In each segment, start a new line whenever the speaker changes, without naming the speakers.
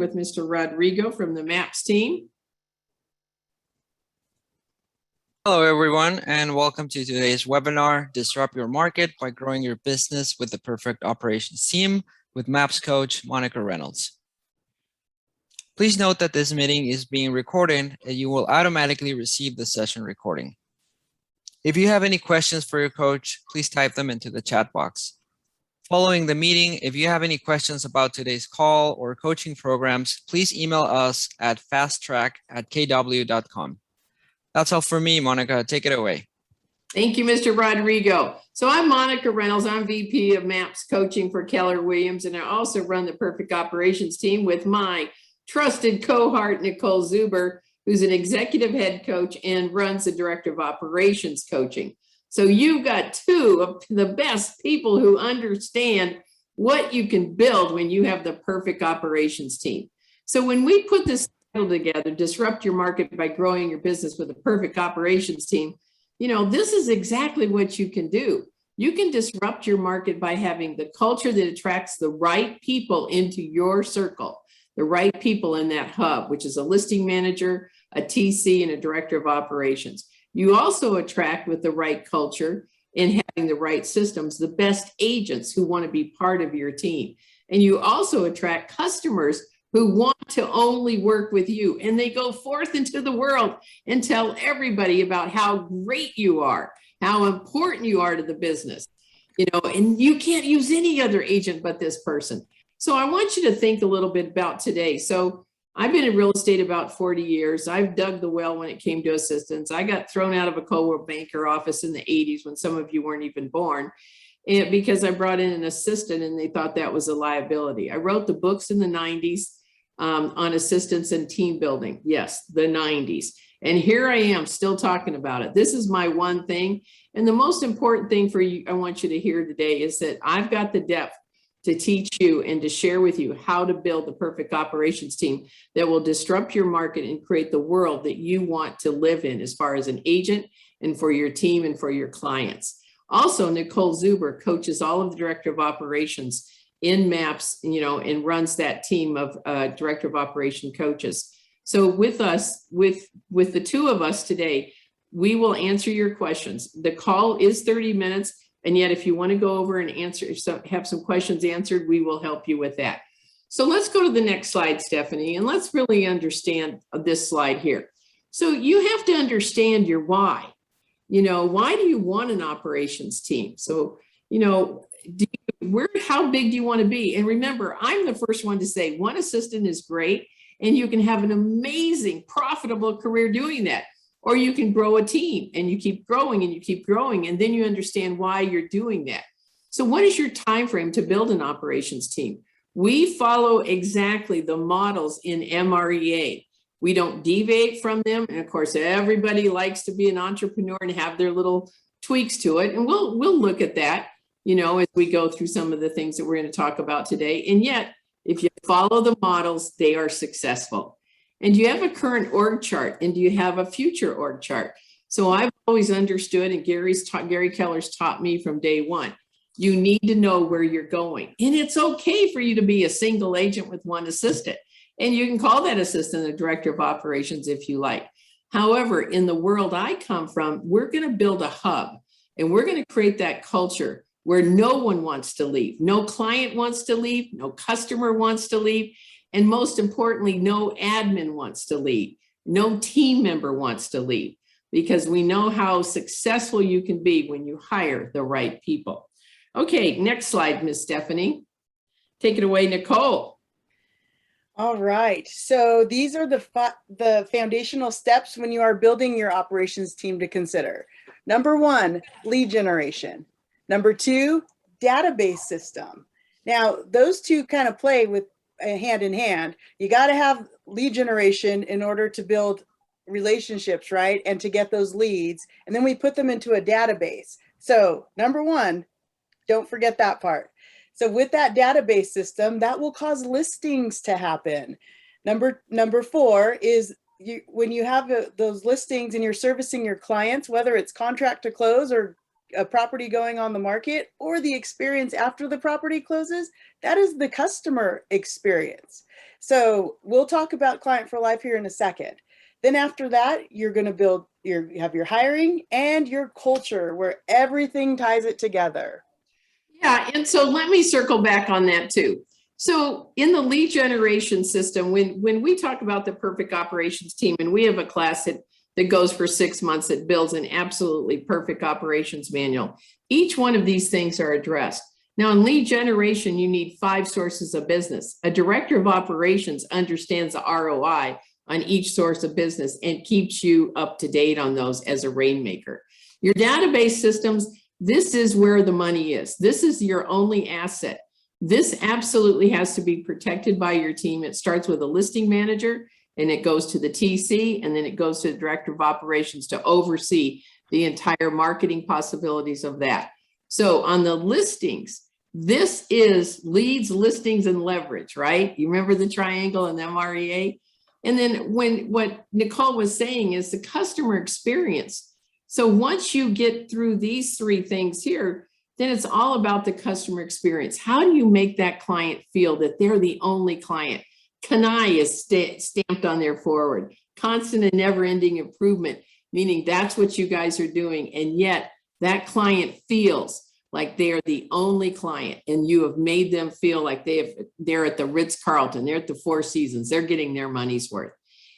with Mr. Rodrigo from the MAPS team.
Hello, everyone, and welcome to today's webinar, Disrupt Your Market by Growing Your Business with the Perfect Operations Team with MAPS coach, Monica Reynolds. Please note that this meeting is being recorded and you will automatically receive the session recording. If you have any questions for your coach, please type them into the chat box. Following the meeting, if you have any questions about today's call or coaching programs, please email us at fasttrack@kw.com. That's all for me, Monica. Take it away.
Thank you, Mr. Rodrigo. So I'm Monica Reynolds. I'm VP of MAPS Coaching for Keller Williams, and I also run the Perfect Operations team with my trusted cohort, Nicole Zuber, who's an executive head coach and runs the Director of Operations Coaching. So you've got two of the best people who understand what you can build when you have the Perfect Operations team. So when we put this together, Disrupt Your Market by Growing Your Business with a Perfect Operations Team, you know, this is exactly what you can do. You can disrupt your market by having the culture that attracts the right people into your circle, the right people in that hub, which is a listing manager, a TC, and a director of operations. You also attract, with the right culture and having the right systems, the best agents who want to be part of your team. And you also attract customers who want to only work with you, and they go forth into the world and tell everybody about how great you are, how important you are to the business, you know, and you can't use any other agent but this person. So I want you to think a little bit about today. So I've been in real estate about 40 years. I've dug the well when it came to assistants. I got thrown out of a co-op banker office in the 80s when some of you weren't even born. And because I brought in an assistant and they thought that was a liability. I wrote the books in the 90s on assistants and team building. Yes, the 90s. And here I am still talking about it. This is my one thing. And the most important thing for you, I want you to hear today, is that I've got the depth to teach you and to share with you how to build the perfect operations team that will disrupt your market and create the world that you want to live in as far as an agent and for your team and for your clients. Also, Nicole Zuber coaches all of the director of operations in MAPS, you know, and runs that team of director of operation coaches. So with us, with the two of us today, we will answer your questions. The call is 30 minutes. And yet, if you want to go over and have some questions answered, we will help you with that. So let's go to the next slide, Stephanie, and let's really understand this slide here. So you have to understand your why. You know, why do you want an operations team? So, you know, how big do you want to be? And remember, I'm the first one to say one assistant is great, and you can have an amazing, profitable career doing that. Or you can grow a team and you keep growing and you keep growing, and then you understand why you're doing that. So what is your time frame to build an operations team? We follow exactly the models in MREA. We don't deviate from them. And of course, everybody likes to be an entrepreneur and have their little tweaks to it. And we'll look at that, you know, as we go through some of the things that we're going to talk about today. And yet, if you follow the models, they are successful. And do you have a current org chart? And do you have a future org chart? So I've always understood, and Gary Keller's taught me from day one, you need to know where you're going. And it's okay for you to be a single agent with one assistant. And you can call that assistant the director of operations if you like. However, in the world I come from, we're going to build a hub, and we're going to create that culture where no one wants to leave. No client wants to leave. No customer wants to leave. And most importantly, no admin wants to leave. No team member wants to leave, because we know how successful you can be when you hire the right people. Okay, next slide, Miss Stephanie. Take it away, Nicole.
All right, so these are the foundational steps when you are building your operations team to consider. Number one, lead generation. Number two, database system. Now, those two kind of play with hand in hand. You got to have lead generation in order to build relationships, right? And to get those leads. And then we put them into a database. So number one, don't forget that part. So with that database system, that will cause listings to happen. Number four is when you have those listings and you're servicing your clients, whether it's contract to close or a property going on the market or the experience after the property closes, that is the customer experience. So we'll talk about client for life here in a second. Then after that, you're going to build you have your hiring and your culture where everything ties it together.
Yeah, and so let me circle back on that too. So in the lead generation system, when we talk about the perfect operations team, and we have a class that goes for 6 months that builds an absolutely perfect operations manual, each one of these things are addressed. Now in lead generation, you need 5 sources of business. A director of operations understands the ROI on each source of business and keeps you up to date on those as a rainmaker. Your database systems, this is where the money is. This is your only asset. This absolutely has to be protected by your team. It starts with a listing manager and it goes to the TC and then it goes to the director of operations to oversee the entire marketing possibilities of that. So on the listings, this is leads, listings, and leverage, right? You remember the triangle and the MREA? And then what Nicole was saying is the customer experience. So once you get through these 3 things here, then it's all about the customer experience. How do you make that client feel that they're the only client? CANI is stamped on their forward. Constant and never-ending improvement, meaning that's what you guys are doing. And yet that client feels like they are the only client and you have made them feel like they're at the Ritz-Carlton, they're at the Four Seasons, they're getting their money's worth.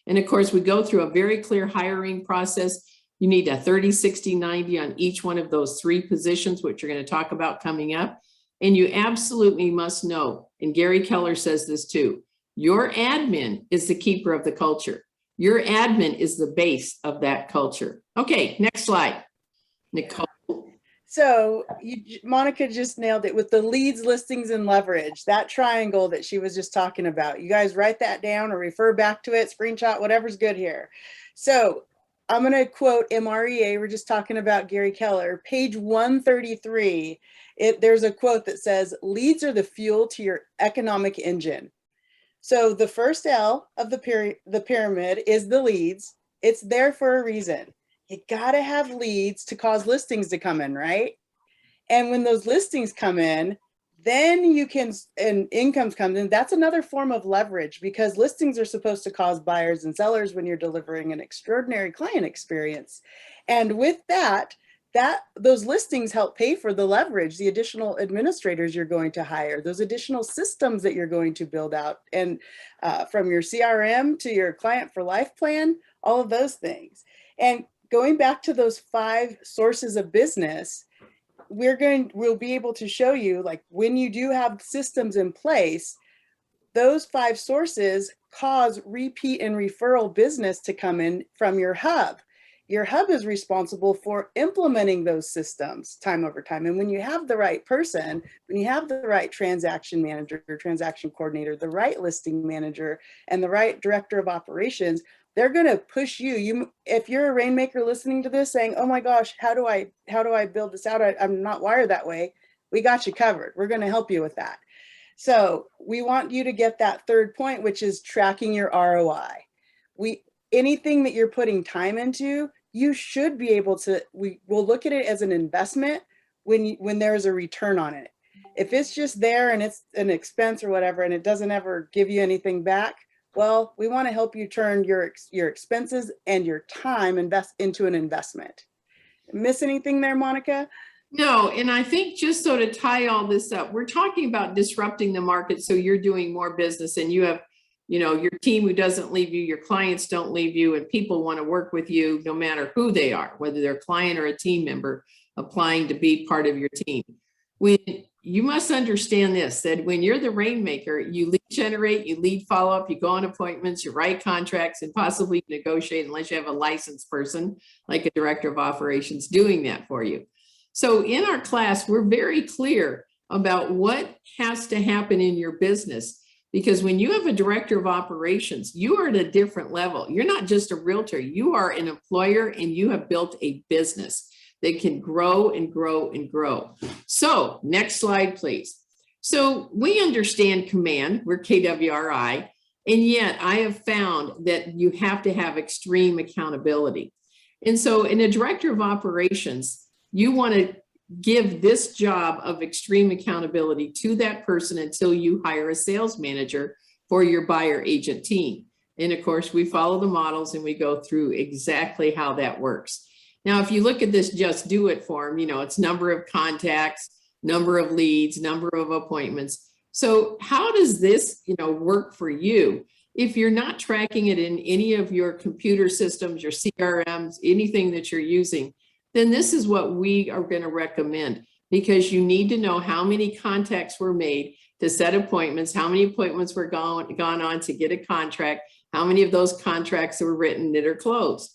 And of course, we go through a very clear hiring process. You need a 30, 60, 90 on each one of those 3 positions, which you're going to talk about coming up. And you absolutely must know, and Gary Keller says this too, your admin is the keeper of the culture. Your admin is the base of that culture. Okay, next slide, Nicole.
So Monica just nailed it with the leads, listings, and leverage, that triangle that she was just talking about. You guys write that down or refer back to it, screenshot, whatever's good here. So I'm going to quote MREA. We're just talking about Gary Keller. Page 133, there's a quote that says, leads are the fuel to your economic engine. So the first L of the pyramid is the leads. It's there for a reason. You got to have leads to cause listings to come in, right? And when those listings come in, then you can, and incomes comes in, that's another form of leverage because listings are supposed to cause buyers and sellers when you're delivering an extraordinary client experience. And with that, those listings help pay for the leverage, the additional administrators you're going to hire, those additional systems that you're going to build out, and from your CRM to your client for life plan, all of those things. And going back to those 5 sources of business, we'll be able to show you, like, when you do have systems in place, those 5 sources cause repeat and referral business to come in from your hub. Your hub is responsible for implementing those systems time over time. And when you have the right person, when you have the right transaction manager, transaction coordinator, the right listing manager, and the right director of operations, they're going to push you. If you're a rainmaker listening to this saying, oh my gosh, how do I build this out? I'm not wired that way. We got you covered. We're going to help you with that. So we want you to get that 3rd point, which is tracking your ROI. Anything that you're putting time into, you should be able to, we'll look at it as an investment when there's a return on it. If it's just there and it's an expense or whatever, and it doesn't ever give you anything back, well, we want to help you turn your expenses and your time into an investment. Miss anything there, Monica?
No, and I think just so to tie all this up, we're talking about disrupting the market so you're doing more business and you have, your team who doesn't leave you, your clients don't leave you, and people want to work with you no matter who they are, whether they're a client or a team member applying to be part of your team. You must understand this, that when you're the rainmaker, you lead generate, you lead follow up, you go on appointments, you write contracts, and possibly negotiate unless you have a licensed person like a director of operations doing that for you. So in our class, we're very clear about what has to happen in your business, because when you have a director of operations, you are at a different level. You're not just a realtor, you are an employer and you have built a business that can grow and grow and grow. So next slide, please. So we understand command, we're KWRI, and yet I have found that you have to have extreme accountability. And so in a director of operations, you want to give this job of extreme accountability to that person until you hire a sales manager for your buyer agent team. And of course, we follow the models and we go through exactly how that works. Now, if you look at this just do it form, you know, it's number of contacts, number of leads, number of appointments. So how does this, you know, work for you? If you're not tracking it in any of your computer systems, your CRMs, anything that you're using, then this is what we are going to recommend, because you need to know how many contacts were made to set appointments, how many appointments were gone on to get a contract, how many of those contracts were written that are closed.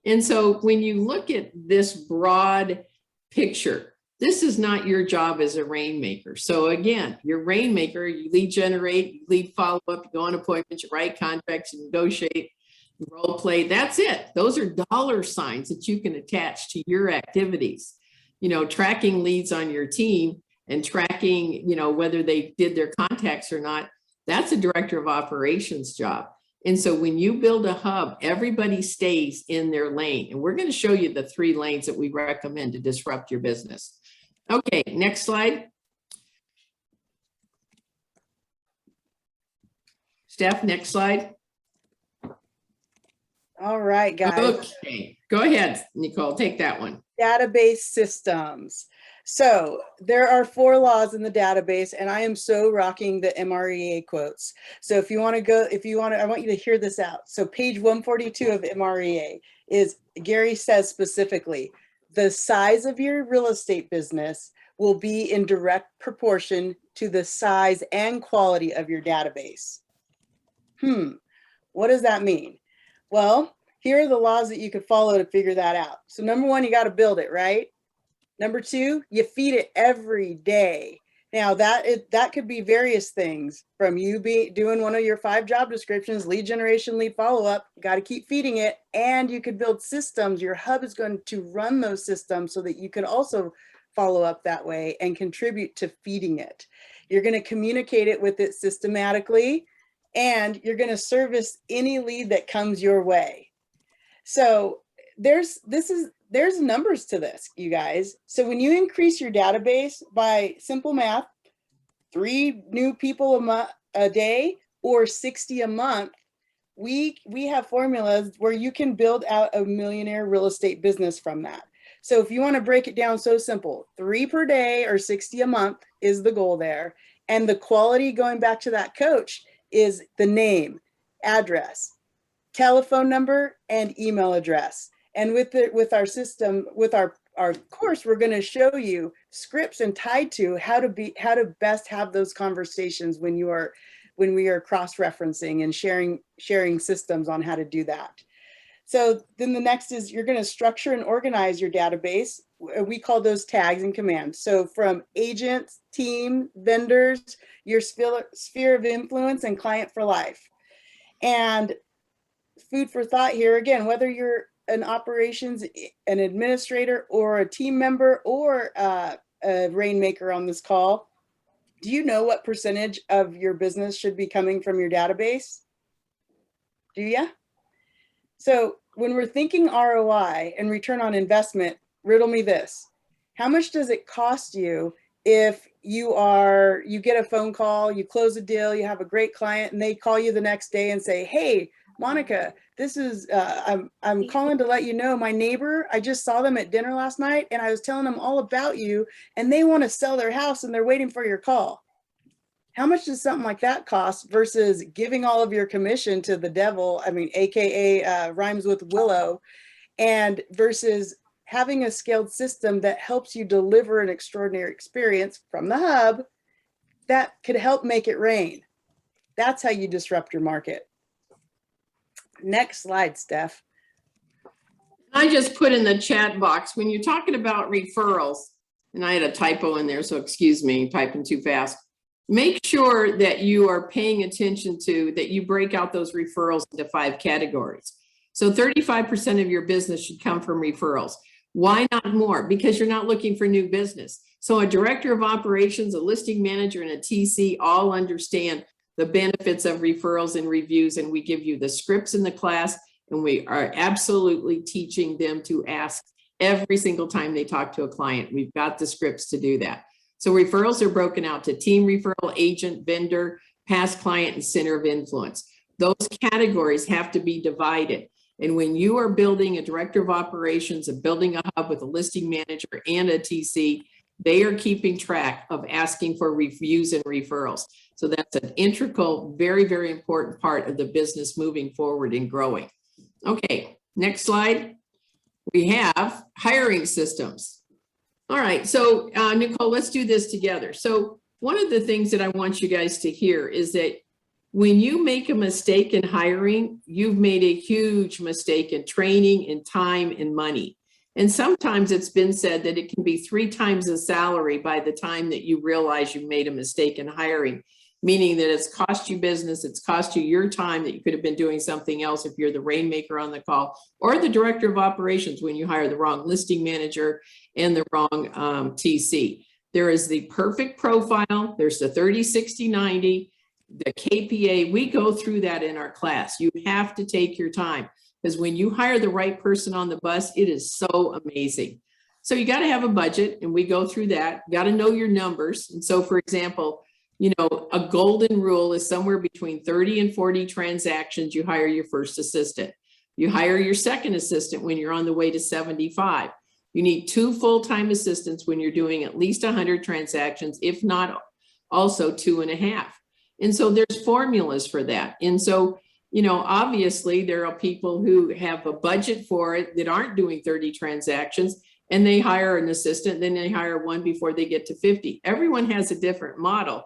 And so when you look at this broad picture, this is not your job as a rainmaker. So again, your rainmaker, you lead generate, you lead follow up, you go on appointments, you write contracts, you negotiate, you role play. That's it. Those are dollar signs that you can attach to your activities. You know, tracking leads on your team and tracking, you know, whether they did their contacts or not, that's a director of operations job. And so when you build a hub, everybody stays in their lane. And we're going to show you the 3 lanes that we recommend to disrupt your business. Okay, next slide. Steph, next slide.
All right, guys.
Okay, go ahead, Nicole, take that one.
Database systems. So there are 4 laws in the database, and I am so rocking the MREA quotes. So if you want to I want you to hear this out. So page 142 of MREA is, Gary says specifically, the size of your real estate business will be in direct proportion to the size and quality of your database. What does that mean? Well, here are the laws that you could follow to figure that out. So number 1, you got to build it, right? Number 2, you feed it every day. Now that could be various things, from you doing one of your 5 job descriptions, lead generation, lead follow-up, got to keep feeding it. And you could build systems. Your hub is going to run those systems so that you can also follow up that way and contribute to feeding it. You're going to communicate it with it systematically, and you're going to service any lead that comes your way. So there's numbers to this, you guys. So when you increase your database by simple math, 3 new people a day or 60 a month, we have formulas where you can build out a millionaire real estate business from that. So if you want to break it down, so simple, 3 per day or 60 a month is the goal there. And the quality, going back to that coach, is the name, address, telephone number, and email address. And with our system, with our course, we're going to show you scripts and tied to how to best have those conversations when we are cross-referencing and sharing systems on how to do that. So then the next is, you're going to structure and organize your database. We call those tags and commands. So from agents, team, vendors, your sphere of influence, and client for life. And food for thought here, again, whether you're an operations, an administrator, or a team member, or a rainmaker on this call, do you know what percentage of your business should be coming from your database? Do you? So when we're thinking ROI and return on investment, riddle me this. How much does it cost you if you get a phone call, you close a deal, you have a great client, and they call you the next day and say, hey, Monica, this is, I'm calling to let you know my neighbor, I just saw them at dinner last night and I was telling them all about you, and they want to sell their house and they're waiting for your call. How much does something like that cost versus giving all of your commission to the devil? I mean, AKA rhymes with willow, and versus having a scaled system that helps you deliver an extraordinary experience from the hub that could help make it rain. That's how you disrupt your market. Next slide, Steph.
I just put in the chat box, when you're talking about referrals, and I had a typo in there, so excuse me, typing too fast. Make sure that you are paying attention to that you break out those referrals into 5 categories. So 35% of your business should come from referrals. Why not more? Because you're not looking for new business. So a director of operations, a listing manager, and a TC all understand the benefits of referrals and reviews, and we give you the scripts in the class, and we are absolutely teaching them to ask every single time they talk to a client. We've got the scripts to do that. So referrals are broken out to team referral, agent, vendor, past client, and center of influence. Those categories have to be divided. And when you are building a director of operations and building a hub with a listing manager and a TC, they are keeping track of asking for reviews and referrals. So that's an integral, very, very important part of the business moving forward and growing. Okay, next slide. We have hiring systems. All right, so Nicole, let's do this together. So one of the things that I want you guys to hear is that when you make a mistake in hiring, you've made a huge mistake in training, in time, and money. And sometimes it's been said that it can be 3 times the salary by the time that you realize you made a mistake in hiring, meaning that it's cost you business, it's cost you your time that you could have been doing something else if you're the rainmaker on the call, or the director of operations when you hire the wrong listing manager and the wrong TC. There is the perfect profile, there's the 30, 60, 90, the KPA. We go through that in our class. You have to take your time, because when you hire the right person on the bus, it is so amazing. So you got to have a budget, and we go through that. Got to know your numbers. And so, for example, you know, a golden rule is somewhere between 30 and 40 transactions. You hire your first assistant. You hire your second assistant when you're on the way to 75. You need 2 full-time assistants when you're doing at least 100 transactions, if not also 2.5. And so there's formulas for that. And so, you know, obviously there are people who have a budget for it that aren't doing 30 transactions, and they hire an assistant, then they hire one before they get to 50. Everyone has a different model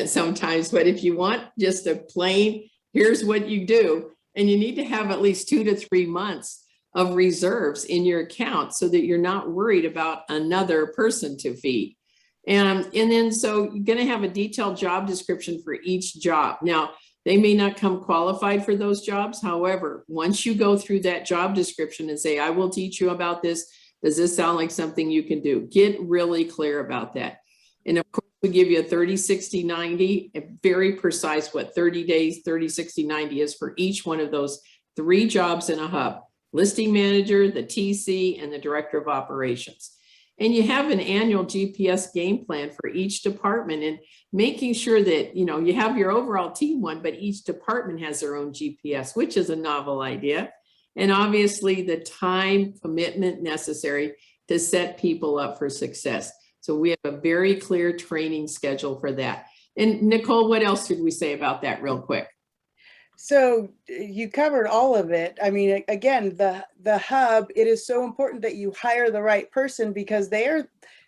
sometimes, but if you want just a plain, here's what you do, and you need to have at least 2 to 3 months of reserves in your account so that you're not worried about another person to feed. And then so you're going to have a detailed job description for each job. Now, they may not come qualified for those jobs. However, once you go through that job description and say, I will teach you about this, does this sound like something you can do? Get really clear about that. And of course, we give you a 30, 60, 90, very precise what 30 days, 30, 60, 90 is for each one of those 3 jobs in a hub: listing manager, the TC, and the director of operations. And you have an annual GPS game plan for each department, and making sure that, you know, you have your overall team one, but each department has their own GPS, which is a novel idea. And obviously the time commitment necessary to set people up for success. So we have a very clear training schedule for that. And Nicole, what else did we say about that real quick?
So you covered all of it. I mean, again, the hub, it is so important that you hire the right person, because they're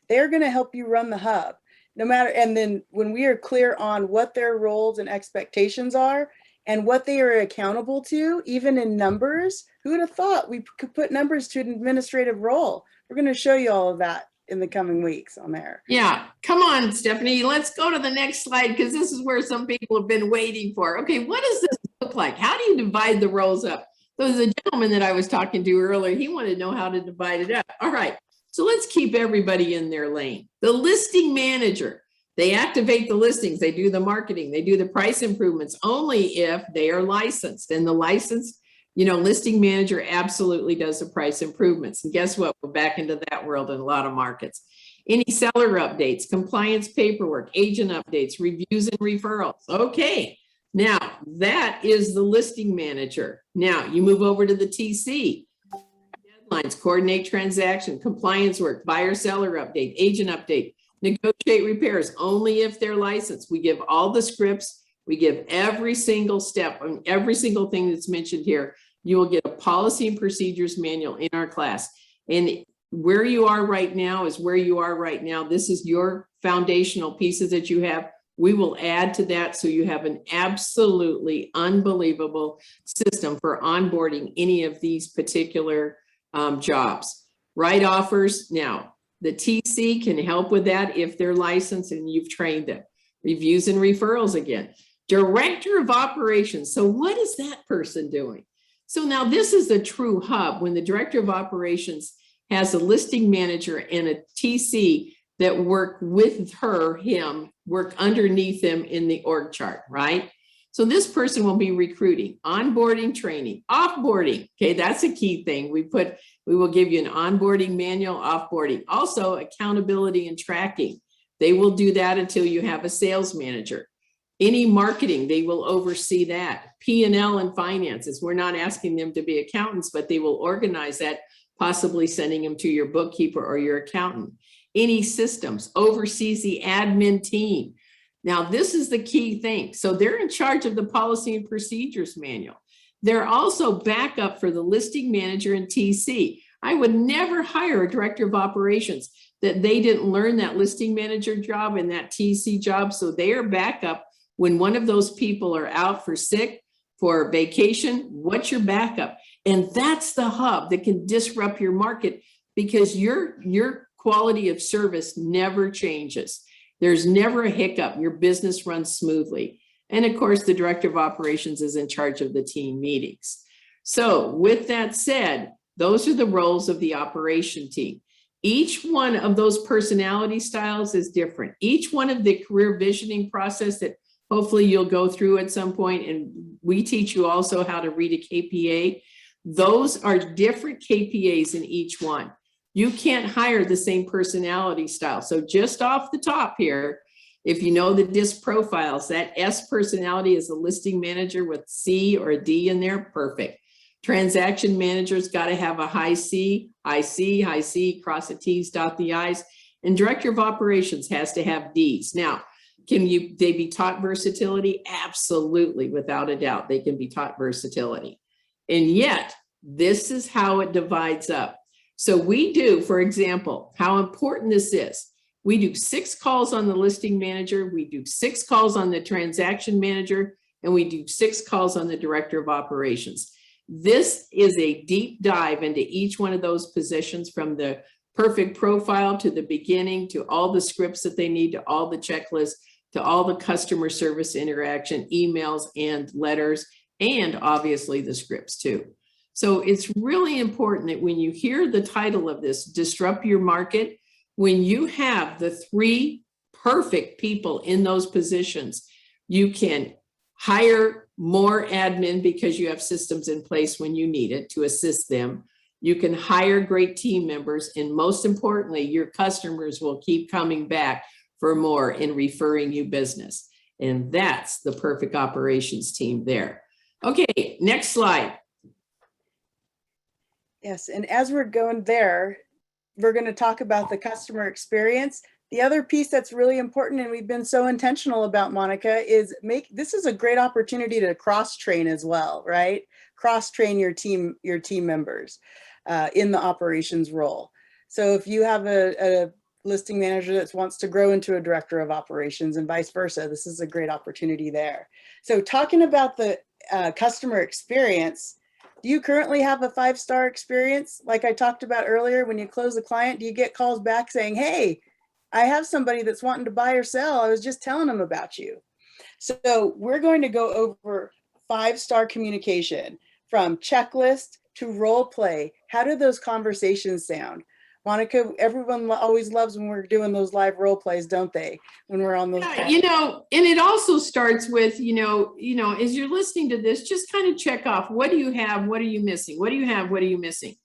going to help you run the hub no matter. And then when we are clear on what their roles and expectations are and what they are accountable to, even in numbers, who would have thought we could put numbers to an administrative role? We're going to show you all of that in the coming weeks on there.
Yeah, come on, Stephanie, let's go to the next slide, because this is where some people have been waiting for. Okay, what does this look like? How do you divide the roles up? So there's a gentleman that I was talking to earlier. He wanted to know how to divide it up. All right, so let's keep everybody in their lane. The listing manager, they activate the listings, they do the marketing, they do the price improvements only if they are licensed. And the licensed, you know, listing manager absolutely does the price improvements. And guess what? We're back into that world in a lot of markets. Any seller updates, compliance paperwork, agent updates, reviews and referrals. Okay, now that is the listing manager. Now you move over to the TC. Deadlines, coordinate transaction, compliance work, buyer seller update, agent update, negotiate repairs only if they're licensed. We give all the scripts. We give every single step on every single thing that's mentioned here. You will get a policy and procedures manual in our class. And where you are right now is where you are right now. This is your foundational pieces that you have. We will add to that so you have an absolutely unbelievable system for onboarding any of these particular jobs. Right offers. Now, the TC can help with that if they're licensed and you've trained them. Reviews and referrals again. Director of operations. So what is that person doing? So now this is the true hub when the director of operations has a listing manager and a TC that work with her, him, work underneath him in the org chart, right? So this person will be recruiting, onboarding, training, offboarding. Okay, that's a key thing. We will give you an onboarding manual, offboarding. Also accountability and tracking. They will do that until you have a sales manager. Any marketing, they will oversee that. P&L and finances, we're not asking them to be accountants, but they will organize that, possibly sending them to your bookkeeper or your accountant. Any systems, oversees the admin team. Now, this is the key thing. So they're in charge of the policy and procedures manual. They're also backup for the listing manager and TC. I would never hire a director of operations that they didn't learn that listing manager job and that TC job. So they are backup when one of those people are out for sick, for vacation. What's your backup? And that's the hub that can disrupt your market, because your quality of service never changes. There's never a hiccup. Your business runs smoothly. And of course, the director of operations is in charge of the team meetings. So with that said, those are the roles of the operation team. Each one of those personality styles is different. Each one of the career visioning process that hopefully you'll go through at some point, and we teach you also how to read a KPA. Those are different KPAs in each one. You can't hire the same personality style. So just off the top here, if you know the DISC profiles, that S personality is a listing manager with C or a D in there, perfect. Transaction managers got to have a high C, cross the T's, dot the I's, and director of operations has to have D's. Now, can they be taught versatility? Absolutely, without a doubt, they can be taught versatility. And yet, this is how it divides up. So we do, for example, how important this is. We do 6 calls on the listing manager, we do 6 calls on the transaction manager, and we do 6 calls on the director of operations. This is a deep dive into each one of those positions, from the perfect profile to the beginning, to all the scripts that they need, to all the checklists, to all the customer service interaction, emails and letters, and obviously the scripts too. So it's really important that when you hear the title of this, Disrupt Your Market, when you have the 3 perfect people in those positions, you can hire more admin because you have systems in place when you need it to assist them. You can hire great team members, and most importantly, your customers will keep coming back for more and referring you business. And that's the perfect operations team there. Okay, next slide.
Yes, and as we're going there, we're going to talk about the customer experience. The other piece that's really important, and we've been so intentional about, Monica, is this is a great opportunity to cross-train as well, right? Cross-train your team members in the operations role. So if you have a listing manager that wants to grow into a director of operations and vice versa, this is a great opportunity there. So talking about the customer experience, do you currently have a 5-star experience? Like I talked about earlier, when you close a client, do you get calls back saying, hey, I have somebody that's wanting to buy or sell. I was just telling them about you. So we're going to go over 5-star communication, from checklist to role play. How do those conversations sound? Monica, everyone always loves when we're doing those live role plays, don't they? When we're on those.
Yeah, and it also starts with, as you're listening to this, just kind of check off, what do you have? What are you missing? What do you have? What are you missing?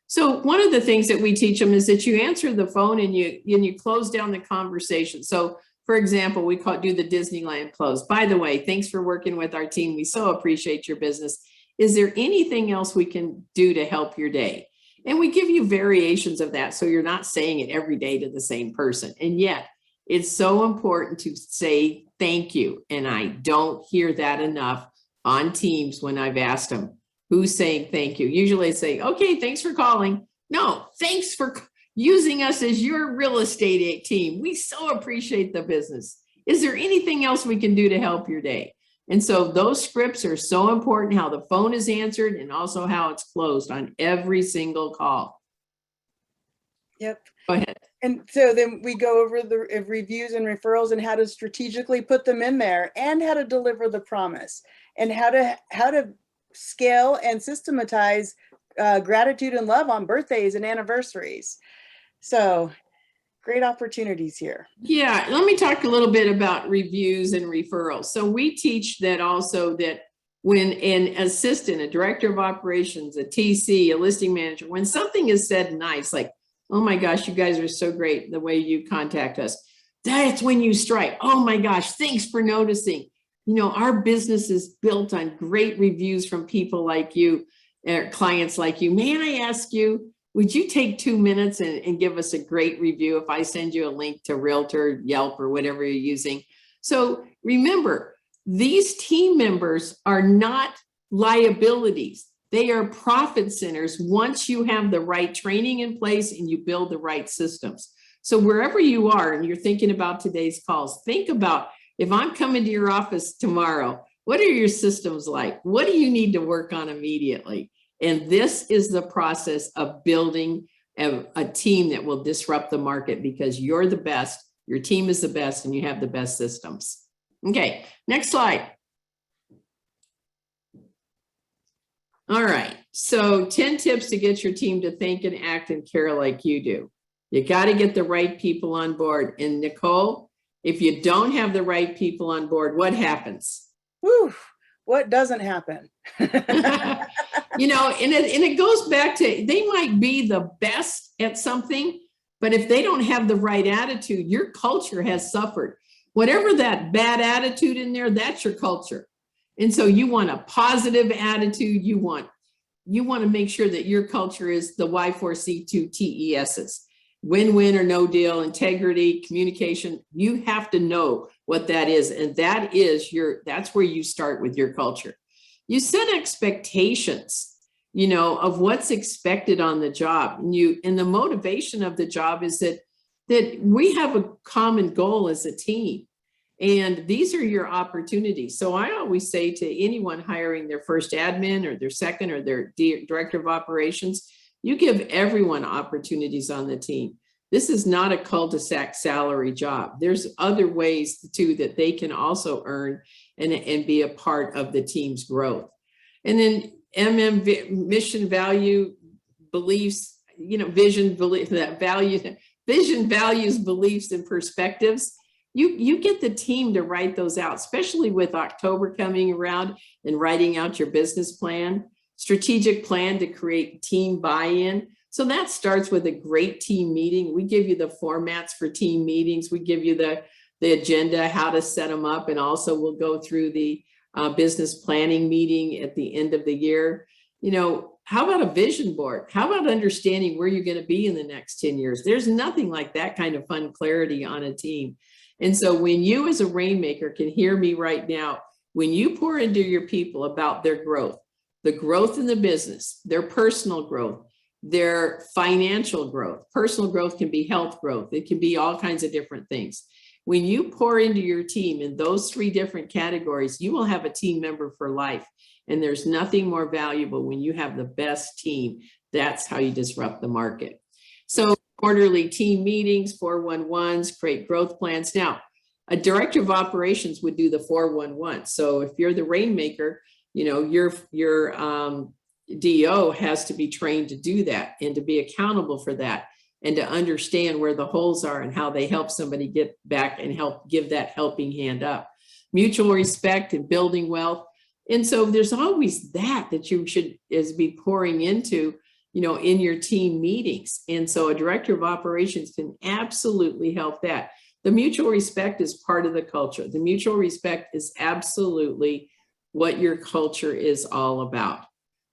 So one of the things that we teach them is that you answer the phone and you close down the conversation. So for example, we do the Disneyland close. By the way, thanks for working with our team. We so appreciate your business. Is there anything else we can do to help your day? And we give you variations of that, so you're not saying it every day to the same person. And yet it's so important to say thank you. And I don't hear that enough on Teams when I've asked them, who's saying thank you? Usually they say, okay, thanks for calling. No, thanks for using us as your real estate team. We so appreciate the business. Is there anything else we can do to help your day? And so those scripts are so important, how the phone is answered and also how it's closed on every single call.
Yep.
Go ahead.
And so then we go over the reviews and referrals and how to strategically put them in there, and how to deliver the promise, and how to scale and systematize gratitude and love on birthdays and anniversaries. So great opportunities here.
Yeah, let me talk a little bit about reviews and referrals. So we teach that also, that when an assistant, a director of operations, a TC, a listing manager, when something is said nice, like, oh my gosh, you guys are so great the way you contact us, that's when you strike. Oh my gosh, thanks for noticing. our business is built on great reviews from people like you, clients like you. May I ask you, would you take 2 minutes and give us a great review if I send you a link to Realtor, Yelp, or whatever you're using? So remember, these team members are not liabilities. They are profit centers once you have the right training in place and you build the right systems. So wherever you are and you're thinking about today's calls, think about, if I'm coming to your office tomorrow, what are your systems like? What do you need to work on immediately? And this is the process of building a team that will disrupt the market, because you're the best, your team is the best, and you have the best systems. Okay, next slide. All right, so 10 tips to get your team to think and act and care like you do. You got to get the right people on board. And Nicole, if you don't have the right people on board, what happens?
Whew, what doesn't happen?
And it goes back to, they might be the best at something, but if they don't have the right attitude, your culture has suffered. Whatever that bad attitude in there, that's your culture. And so you want a positive attitude. You want to make sure that your culture is the Y4C2 TESs. Win-win or no deal, integrity, communication. You have to know what that is. And that's where you start with your culture. You set expectations, of what's expected on the job. And the motivation of the job is that we have a common goal as a team. And these are your opportunities. So I always say to anyone hiring their first admin or their second or their director of operations, you give everyone opportunities on the team. This is not a cul-de-sac salary job. There's other ways too that they can also earn and be a part of the team's growth. And then mission, value, beliefs, vision, belief, vision, values, beliefs, and perspectives. You get the team to write those out, especially with October coming around and writing out your business plan. Strategic plan to create team buy-in. So that starts with a great team meeting. We give you the formats for team meetings. We give you the agenda, how to set them up. And also we'll go through the business planning meeting at the end of the year. How about a vision board? How about understanding where you're going to be in the next 10 years? There's nothing like that kind of fun clarity on a team. And so when you as a rainmaker can hear me right now, when you pour into your people about their growth, the growth in the business, their personal growth, their financial growth. Personal growth can be health growth. It can be all kinds of different things. When you pour into your team in those 3 different categories, you will have a team member for life. And there's nothing more valuable when you have the best team. That's how you disrupt the market. So quarterly team meetings, 411s, create growth plans. Now, a director of operations would do the 411. So if you're the rainmaker, your DO has to be trained to do that and to be accountable for that and to understand where the holes are and how they help somebody get back and help give that helping hand up. Mutual respect and building wealth. And so there's always that you should be pouring into, in your team meetings. And so a director of operations can absolutely help that. The mutual respect is part of the culture. The mutual respect is absolutely what your culture is all about.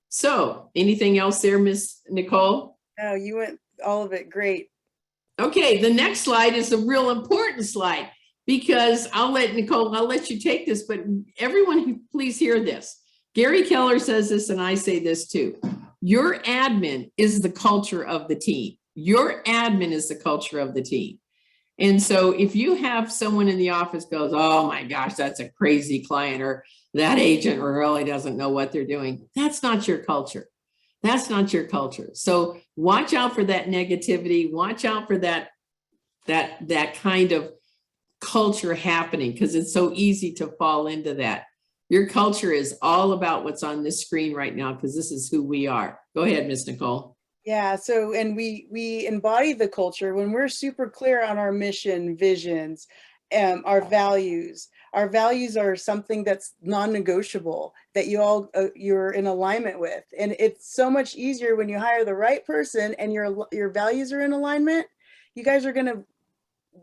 So anything else there, Miss Nicole?
No, you went all of it great.
Okay, the next slide is a real important slide, because I'll let you take this, but everyone please hear this. Gary Keller says this, and I say this too. Your admin is the culture of the team. Your admin is the culture of the team. And so if you have someone in the office goes, oh my gosh, that's a crazy client, or that agent really doesn't know what they're doing, that's not your culture. That's not your culture. So watch out for that negativity. Watch out for that kind of culture happening, because it's so easy to fall into that. Your culture is all about what's on this screen right now, because this is who we are. Go ahead, Miss Nicole.
Yeah, so, and we embody the culture when we're super clear on our mission, visions, our values. Our values are something that's non-negotiable, that you're in alignment with. And it's so much easier when you hire the right person and your values are in alignment. You guys are going to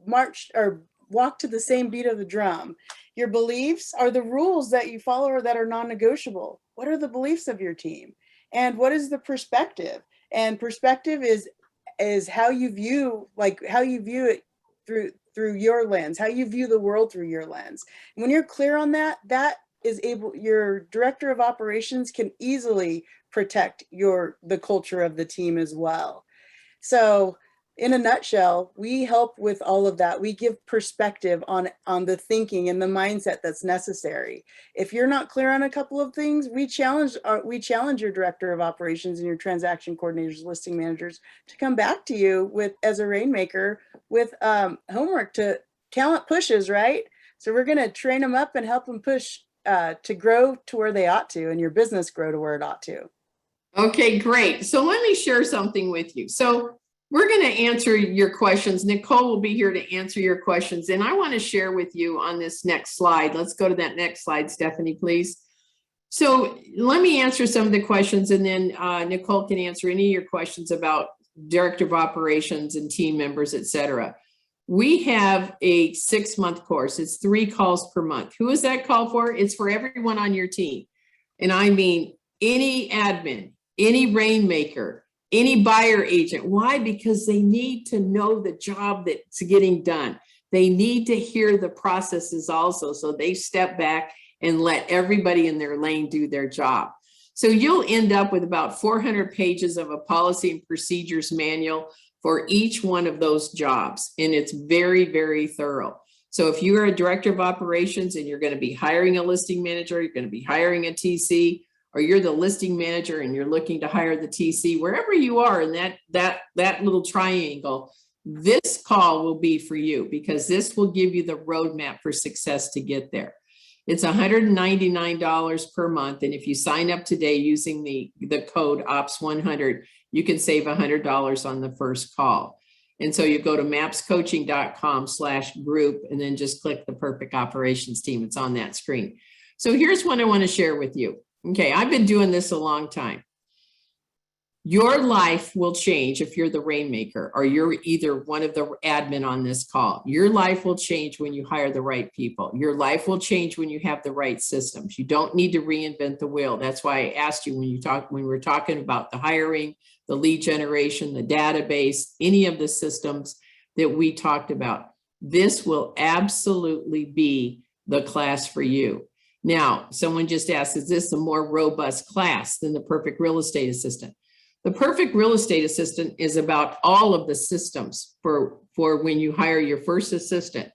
march or walk to the same beat of the drum. Your beliefs are the rules that you follow or that are non-negotiable. What are the beliefs of your team? And what is the perspective? And perspective is how you view, how you view it through your lens, how you view the world through your lens. And when you're clear on that, your director of operations can easily protect the culture of the team as well. So in a nutshell, we help with all of that. We give perspective on the thinking and the mindset that's necessary. If you're not clear on a couple of things, we challenge your director of operations and your transaction coordinators, listing managers to come back to you as a rainmaker with homework to talent pushes, right? So we're going to train them up and help them push to grow to where they ought to, and your business grow to where it ought to.
Okay, great. So let me share something with you. So we're going to answer your questions. Nicole will be here to answer your questions. And I want to share with you on this next slide. Let's go to that next slide, Stephanie, please. So let me answer some of the questions, and then Nicole can answer any of your questions about director of operations and team members, et cetera. We have a 6-month course. It's 3 calls per month. Who is that call for? It's for everyone on your team. And I mean, any admin, any rainmaker, any buyer agent. Why? Because they need to know the job that's getting done. They need to hear the processes also, so they step back and let everybody in their lane do their job. So you'll end up with about 400 pages of a policy and procedures manual for each one of those jobs. And it's very, very thorough. So if you are a director of operations and you're going to be hiring a listing manager, you're going to be hiring a TC, or you're the listing manager and you're looking to hire the TC, wherever you are in that little triangle, this call will be for you, because this will give you the roadmap for success to get there. It's $199 per month. And if you sign up today using the code OPS100, you can save $100 on the first call. And so you go to mapscoaching.com/group and then just click the Perfect Operations Team. It's on that screen. So here's what I want to share with you. Okay, I've been doing this a long time. Your life will change if you're the rainmaker or you're either one of the admin on this call. Your life will change when you hire the right people. Your life will change when you have the right systems. You don't need to reinvent the wheel. That's why I asked you when we were talking about the hiring, the lead generation, the database, any of the systems that we talked about. This will absolutely be the class for you. Now, someone just asked, is this a more robust class than the Perfect Real Estate Assistant? The Perfect Real Estate Assistant is about all of the systems for when you hire your first assistant.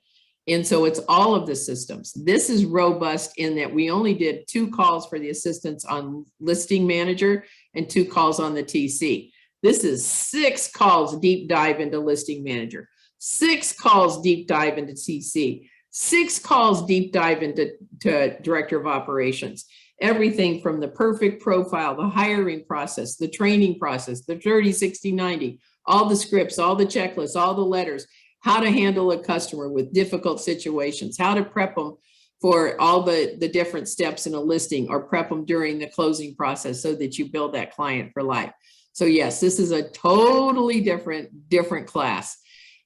And so it's all of the systems. This is robust in that we only did 2 calls for the assistants on listing manager and 2 calls on the TC. This is 6 calls deep dive into listing manager, 6 calls deep dive into TC, 6 calls deep dive into director of operations. Everything from the perfect profile, the hiring process, the training process, the 30, 60, 90, all the scripts, all the checklists, all the letters, how to handle a customer with difficult situations, how to prep them for all the different steps in a listing, or prep them during the closing process so that you build that client for life. So yes, this is a totally different class.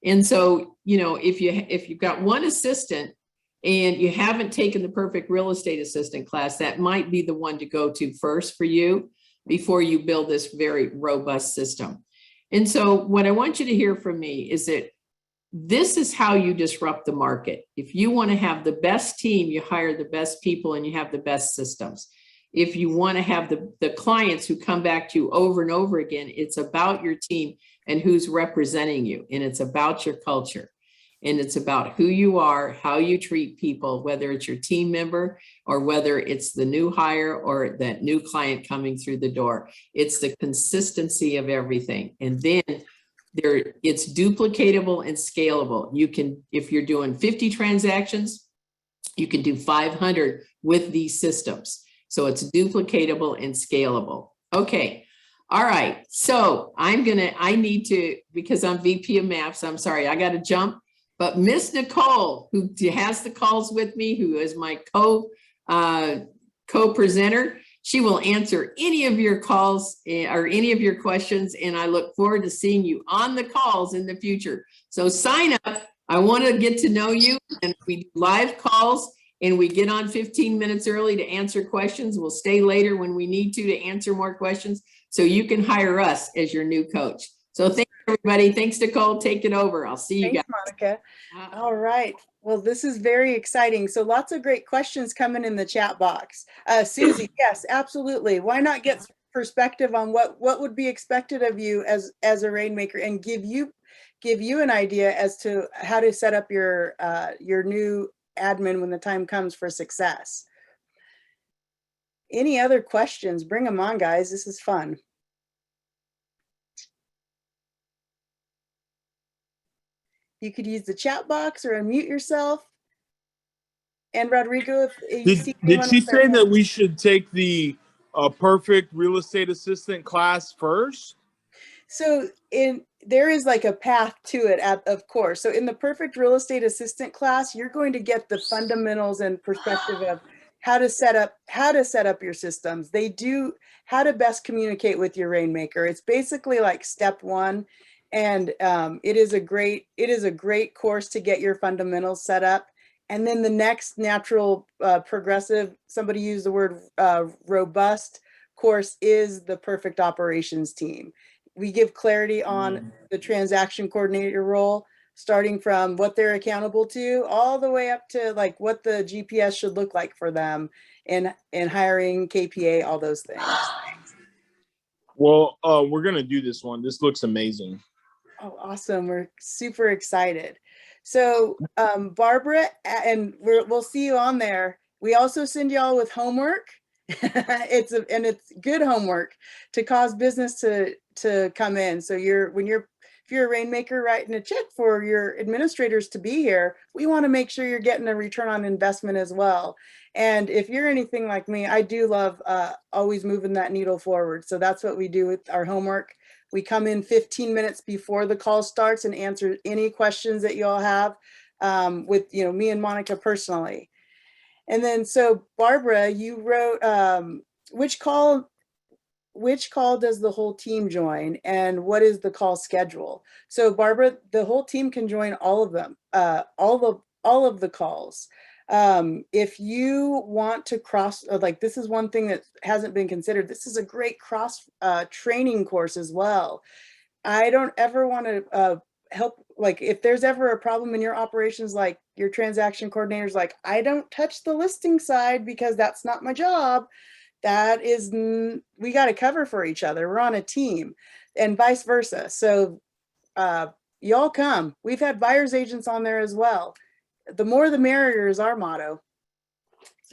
And so, you know, if you've got one assistant and you haven't taken the Perfect Real Estate Assistant class, that might be the one to go to first for you before you build this very robust system. And so what I want you to hear from me is that this is how you disrupt the market. If you want to have the best team, you hire the best people and you have the best systems. If you want to have the clients who come back to you over and over again, it's about your team and who's representing you. And it's about your culture. And it's about who you are, how you treat people, whether it's your team member or whether it's the new hire or that new client coming through the door. It's the consistency of everything. And then it's duplicatable and scalable. You can, if you're doing 50 transactions, you can do 500 with these systems. So it's duplicatable and scalable. Okay. All right. So I need to, because I'm VP of Maps, I'm sorry, I got to jump. But Miss Nicole, who has the calls with me, who is my co-presenter, she will answer any of your calls or any of your questions. And I look forward to seeing you on the calls in the future. So sign up I want to get to know you, and we do live calls, and we get on 15 minutes early to answer questions. We'll stay later when we need to answer more questions, so you can hire us as your new coach. So thanks, everybody. Thanks, Nicole. Take it over. I'll see you
Thanks,
guys.
Monica. All right. Well, this is very exciting. So lots of great questions coming in the chat box. Susie, yes, absolutely. Why not get perspective on what would be expected of you as a rainmaker, and give you an idea as to how to set up your new admin when the time comes for success. Any other questions? Bring them on, guys. This is fun. You could use the chat box or unmute yourself. And Rodrigo, if you see
Did
anyone
she
with their
say
hand-
that we should take the perfect real estate assistant class first?
So there is like a path to it, of course. So in the perfect real estate assistant class, you're going to get the fundamentals and perspective of how to set up your systems. They do how to best communicate with your rainmaker. It's basically like step one, and it is a great course to get your fundamentals set up. And then the next natural progressive, somebody used the word robust course, is the perfect operations team. We give clarity on the transaction coordinator role, starting from what they're accountable to all the way up to like what the GPS should look like for them, and hiring, KPA, all those things.
Well, we're gonna do this one. This looks amazing.
Oh, awesome. We're super excited. So Barbara, and we'll see you on there. We also send y'all with homework. It's good homework to cause business to come in. So if you're a rainmaker writing a check for your administrators to be here, we want to make sure you're getting a return on investment as well. And if you're anything like me, I do love always moving that needle forward. So that's what we do with our homework. We come in 15 minutes before the call starts and answer any questions that you all have with me and Monica personally. And then, so Barbara, you wrote which call does the whole team join, and what is the call schedule? So Barbara, the whole team can join all of them, all of the calls. If you want to this is one thing that hasn't been considered. This is a great cross training course as well. I don't ever want to help, like if there's ever a problem in your operations, like your transaction coordinators, like, I don't touch the listing side because that's not my job. We got to cover for each other. We're on a team, and vice versa. So y'all come. We've had buyer's agents on there as well. The more the merrier is our motto.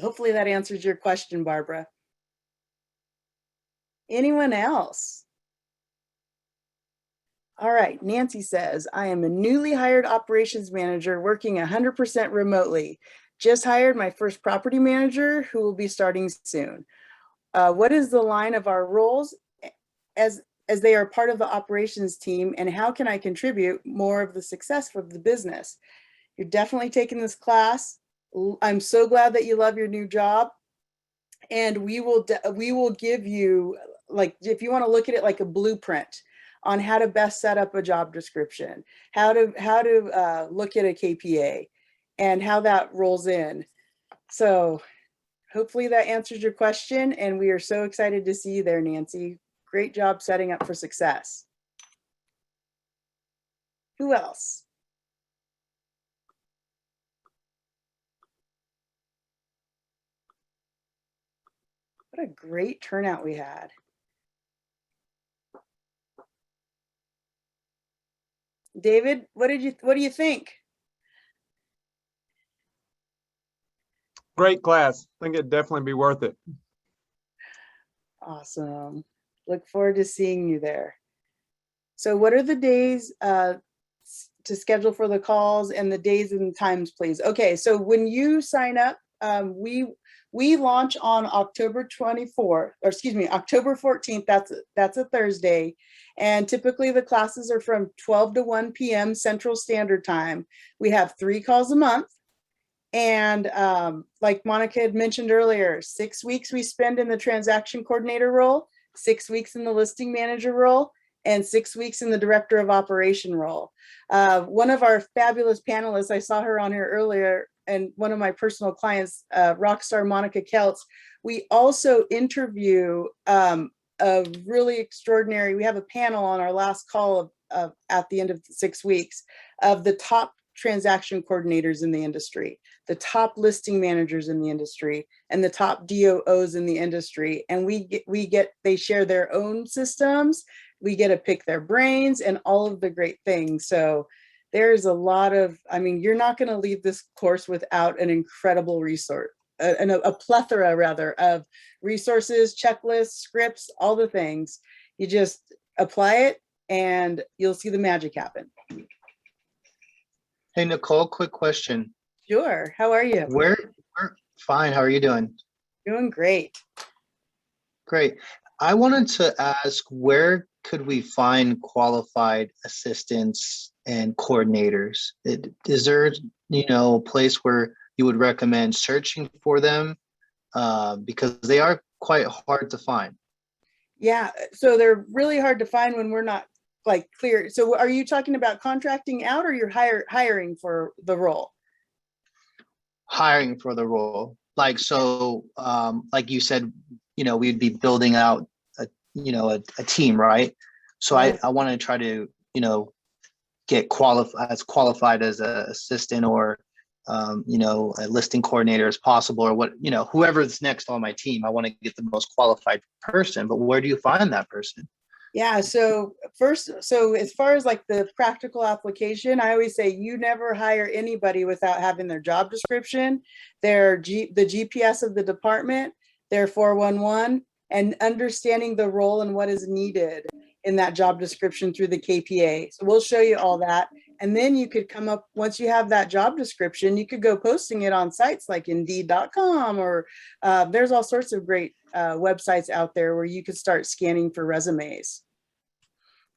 Hopefully that answers your question, Barbara. Anyone else? All right, Nancy says, I am a newly hired operations manager working 100% remotely. Just hired my first property manager who will be starting soon. What is the line of our roles as they are part of the operations team, and how can I contribute more of the success of the business? You're definitely taking this class. I'm so glad that you love your new job, and we will give you, like, if you want to look at it like a blueprint on how to best set up a job description, how to look at a KPA, and how that rolls in. So hopefully that answers your question, and we are so excited to see you there, Nancy. Great job setting up for success. Who else? What a great turnout we had. David, what do you think?
Great class. I think it'd definitely be worth it.
Awesome. Look forward to seeing you there. So what are the days to schedule for the calls, and the days and times, please? Okay, so when you sign up, we launch on October 24th, or excuse me, October 14th. That's a Thursday. And typically the classes are from 12 to 1 p.m. Central Standard Time. We have 3 calls a month. And like Monica had mentioned earlier, 6 weeks we spend in the transaction coordinator role, 6 weeks in the listing manager role, and 6 weeks in the director of operation role. One of our fabulous panelists, I saw her on here earlier, and one of my personal clients, rock star Monica Keltz, we also interview a really extraordinary, we have a panel on our last call at the end of 6 weeks of the top transaction coordinators in the industry, the top listing managers in the industry, and the top DOOs in the industry. And they share their own systems. We get to pick their brains and all of the great things. So there's a lot of, I mean, you're not going to leave this course without an incredible resource, a plethora rather of resources, checklists, scripts, all the things. You just apply it and you'll see the magic happen.
Hey, Nicole, quick question.
Sure. How are you?
Where fine. How are you doing?
Doing great.
Great. I wanted to ask, where could we find qualified assistants and coordinators? Is there, a place where you would recommend searching for them? Because they are quite hard to find.
Yeah. So they're really hard to find when we're not like clear. So are you talking about contracting out, or you're hiring for the role?
Hiring for the role. Like, so, like you said, we'd be building out a team, right? So
Right.
I want to try to, get qualified as an assistant or, a listing coordinator as possible, or whoever's next on my team. I want to get the most qualified person, but where do you find that person?
Yeah. So as far as like the practical application, I always say you never hire anybody without having their job description, the GPS of the department, their 411, and understanding the role and what is needed in that job description through the KPA. So we'll show you all that. And then you could come up, once you have that job description, you could go posting it on sites like Indeed.com, or there's all sorts of great websites out there where you could start scanning for resumes.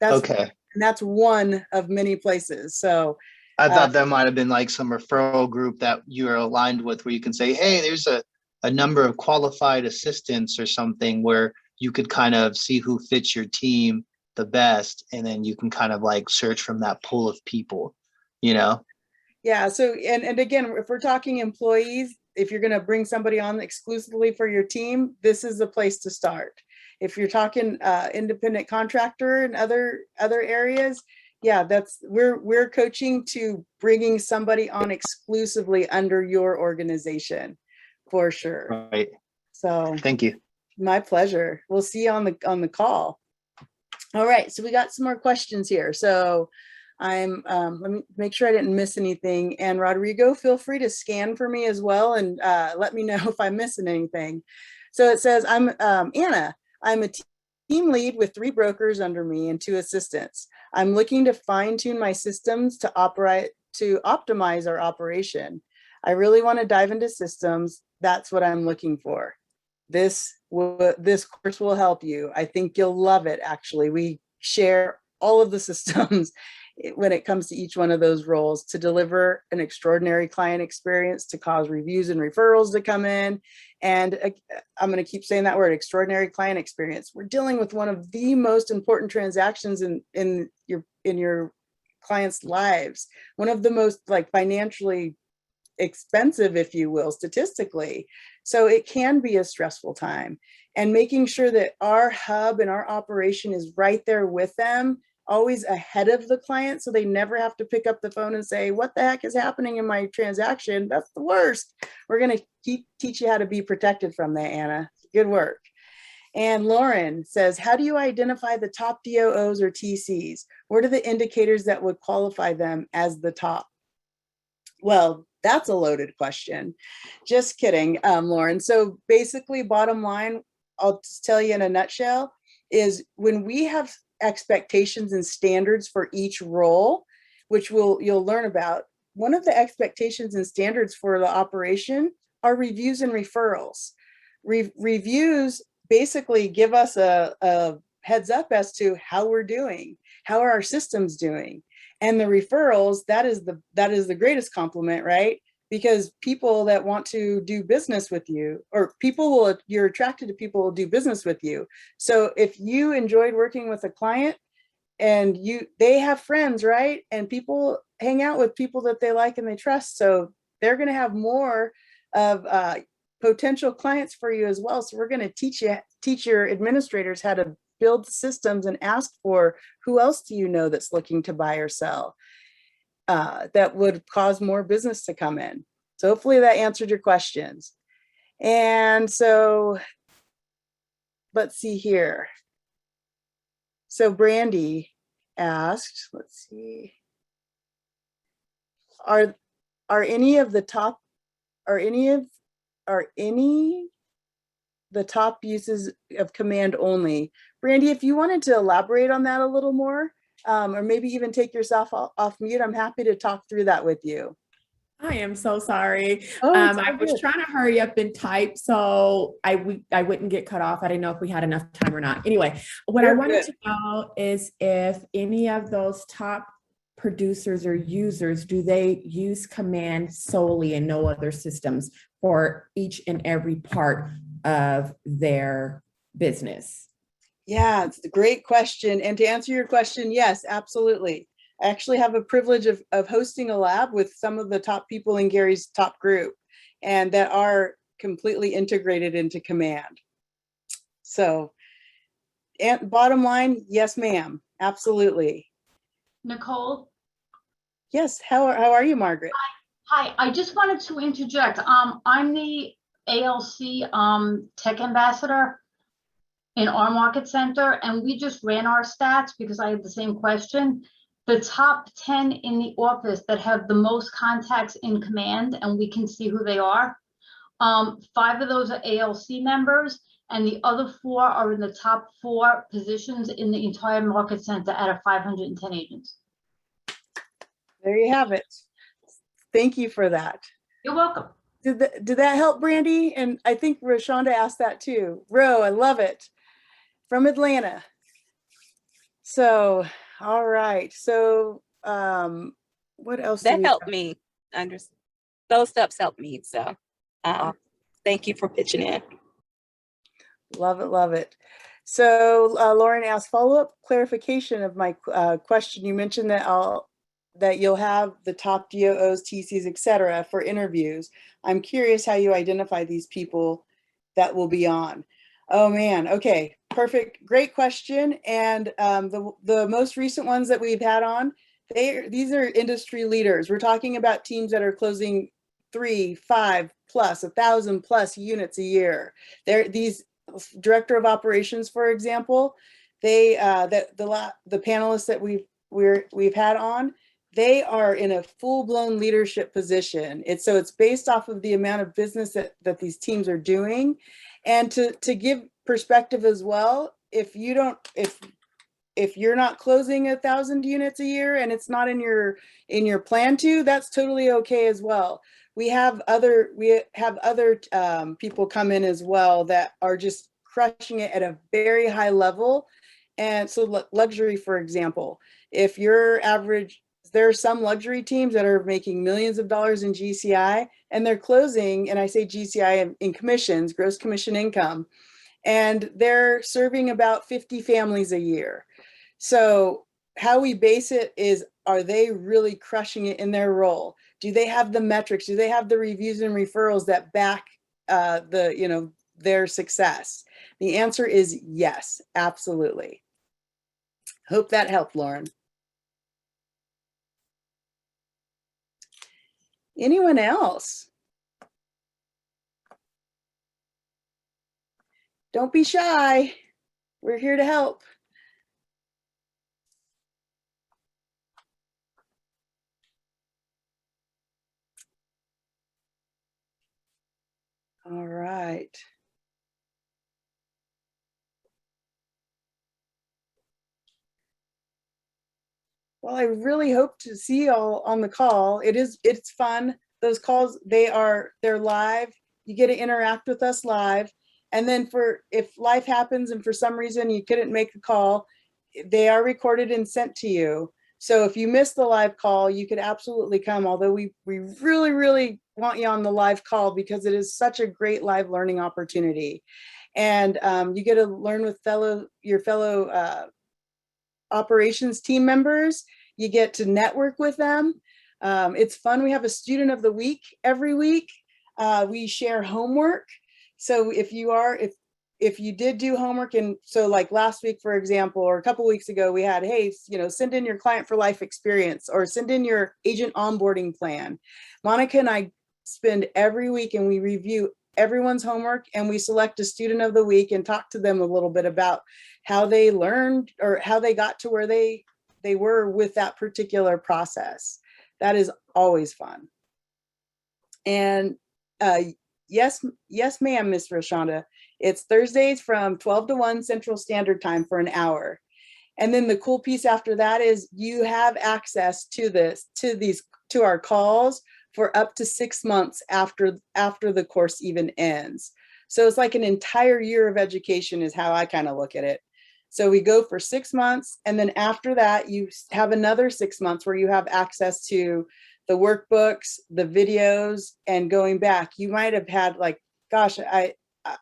Okay.
And that's one of many places. So
I thought that might have been like some referral group that you're aligned with, where you can say, hey, there's a number of qualified assistants or something, where you could kind of see who fits your team the best. And then you can kind of like search from that pool of people,
Yeah. So, and again, if we're talking employees, if you're going to bring somebody on exclusively for your team, this is the place to start. If you're talking independent contractor and other areas, yeah, we're coaching to bringing somebody on exclusively under your organization, for sure.
Right.
So
Thank you.
my pleasure. We'll see you on the call. All right. So we got some more questions here. So let me make sure I didn't miss anything. And Rodrigo, feel free to scan for me as well, and let me know if I'm missing anything. So it says, I'm Anna. I'm a team lead with 3 brokers under me and 2 assistants. I'm looking to fine tune my systems to optimize our operation. I really want to dive into systems. That's what I'm looking for. This course will help you. I think you'll love it. Actually, we share all of the systems when it comes to each one of those roles to deliver an extraordinary client experience, to cause reviews and referrals to come in. And I'm going to keep saying that word, extraordinary client experience. We're dealing with one of the most important transactions in your clients' lives, one of the most like financially expensive, if you will, statistically. So it can be a stressful time, and making sure that our hub and our operation is right there with them, always ahead of the client, so they never have to pick up the phone and say, what the heck is happening in my transaction? That's the worst. We're going to teach you how to be protected from that, Anna. Good work. And Lauren says, how do you identify the top DOOs or TCs? What are the indicators that would qualify them as the top? Well, that's a loaded question. Just kidding, Lauren. So basically, bottom line, I'll just tell you in a nutshell, is when we have expectations and standards for each role, which you'll learn about, one of the expectations and standards for the operation are reviews and referrals. Reviews basically give us a heads up as to how we're doing, how are our systems doing. And the referrals, that is the greatest compliment, right? Because people that want to do business with you, or you're attracted to people who will do business with you. So if you enjoyed working with a client and they have friends, right? And people hang out with people that they like and they trust. So they're going to have more of potential clients for you as well. So we're going to teach your administrators how to build systems and ask for who else do you know that's looking to buy or sell that would cause more business to come in. So hopefully that answered your questions. And so let's see here. So Brandy asked, let's see, are any the top uses of command only? Brandy, if you wanted to elaborate on that a little more, or maybe even take yourself off mute, I'm happy to talk through that with you.
I am so sorry.
Oh, it's
I
all
was
good.
trying to hurry up and type so I wouldn't get cut off. I didn't know if we had enough time or not. Anyway, what I
You're
wanted
good.
to know is if any of those top producers or users, do they use command solely and no other systems for each and every part of their business?
Yeah, it's a great question. And to answer your question, yes, absolutely. I actually have a privilege of hosting a lab with some of the top people in Gary's top group, and that are completely integrated into command. So, and bottom line, yes, ma'am, absolutely.
Nicole?
Yes, how are you, Margaret?
Hi, I just wanted to interject. I'm the ALC tech ambassador in our market center, and we just ran our stats because I had the same question. The top 10 in the office that have the most contacts in command, and we can see who they are. 5 of those are ALC members, and the other 4 are in the top 4 positions in the entire market center out of 510 agents.
There you have it. Thank you for that.
You're welcome.
Did that help, Brandy? And I think Rashonda asked that too. Ro, I love it. From Atlanta. So, all right. So, what else?
That helped me understand. Those steps helped me. So, thank you for pitching in.
Love it, love it. So, Lauren asked follow-up clarification of my question. You mentioned that you'll have the top DOOs, TCs, etc. for interviews. I'm curious how you identify these people that will be on. Oh man, okay, perfect, great question. And the most recent ones that we've had on, these are industry leaders. We're talking about teams that are closing 3, 5 plus 1,000 plus units a year. These director of operations, for example, the panelists that we've had on, they are in a full-blown leadership position. It's based off of the amount of business that these teams are doing. And to give perspective as well, if you're not closing 1,000 units a year and it's not in your plan to, that's totally okay as well. We have other people come in as well that are just crushing it at a very high level. And so luxury, for example, if your average, there are some luxury teams that are making millions of dollars in GCI and they're closing, and I say GCI in commissions, gross commission income, and they're serving about 50 families a year. So how we base it is, are they really crushing it in their role? Do they have the metrics? Do they have the reviews and referrals that back their success? The answer is yes, absolutely. Hope that helped, Lauren. Anyone else? Don't be shy. We're here to help. All right. Well, I really hope to see you all on the call. It's fun. Those calls, they're live. You get to interact with us live. And then if life happens and for some reason you couldn't make a call, they are recorded and sent to you. So if you miss the live call, you could absolutely come, although we really, really want you on the live call because it is such a great live learning opportunity. And you get to learn with your fellow operations team members. You get to network with them. It's fun. We have a student of the week every week. We share homework. So if you did do homework, and so like last week, for example, or a couple weeks ago, we had, hey, send in your client for life experience or send in your agent onboarding plan. Monica and I spend every week and we review everyone's homework and we select a student of the week and talk to them a little bit about how they learned or how they got to where they were with that particular process. That is always fun. And yes, ma'am, Miss Roshonda. It's Thursdays from 12 to 1 Central Standard Time for an hour. And then the cool piece after that is you have access to our calls for up to 6 months after the course even ends. So it's like an entire year of education is how I kind of look at it. So we go for 6 months, and then after that, you have another 6 months where you have access to the workbooks, the videos, and going back. You might have had like, gosh,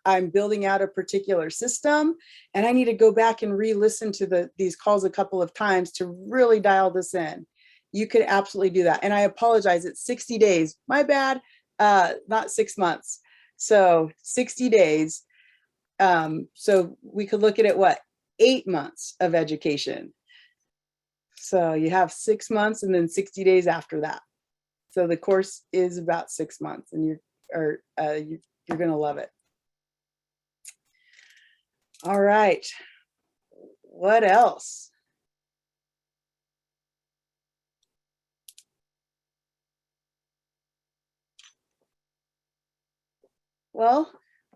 I'm building out a particular system, and I need to go back and re-listen to these calls a couple of times to really dial this in. You could absolutely do that. And I apologize, it's 60 days. My bad, not 6 months. So 60 days. So we could look at it, 8 months of education. So you have 6 months and then 60 days after that. So the course is about 6 months, and you're going to love it. All right. What else? Well,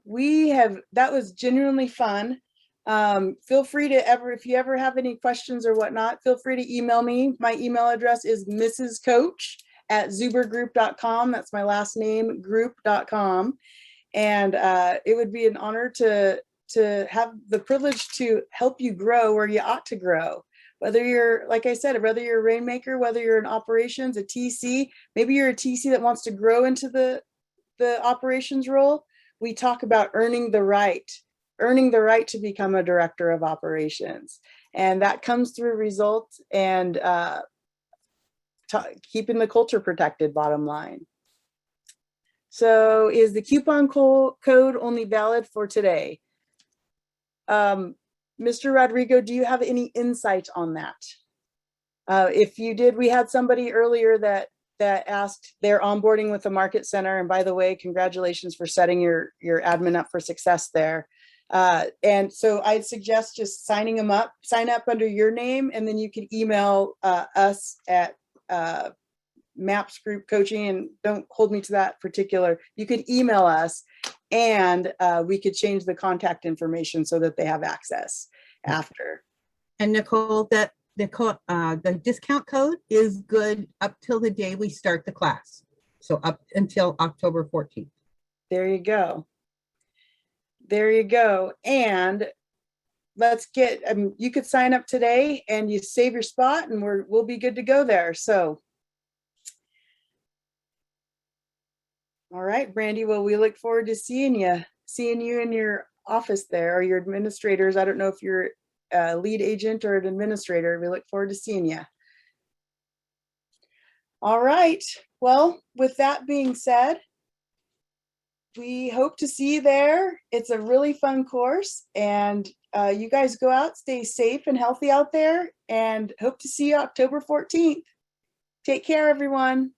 that was genuinely fun. Feel free to if you ever have any questions or whatnot, feel free to email me. My email address is mrscoach@zubergroup.com. That's my last name, group.com. And it would be an honor to have the privilege to help you grow where you ought to grow. Whether you're, like I said, whether you're a rainmaker, whether you're in operations, a TC, maybe you're a TC that wants to grow into the operations role. We talk about earning the right to become a director of operations. And that comes through results and keeping the culture protected, bottom line. So is the coupon code only valid for today? Mr. Rodrigo, do you have any insight on that? If you did, we had somebody earlier that asked their onboarding with the Market Center. And by the way, congratulations for setting your admin up for success there. And so I'd suggest just sign up under your name, and then you can email us at MAPS Group Coaching, and don't hold me to that particular. You could email us, and we could change the contact information so that they have access after.
And Nicole, the discount code is good up till the day we start the class. So up until October 14th.
There you go. There you go. And let's get, you could sign up today and you save your spot, and we'll be good to go there. So, all right, Brandy, well, we look forward to seeing you in your office there, or your administrators. I don't know if you're a lead agent or an administrator. We look forward to seeing you. All right. Well, with that being said, we hope to see you there. It's a really fun course, and you guys go out, stay safe and healthy out there, and hope to see you October 14th. Take care, everyone.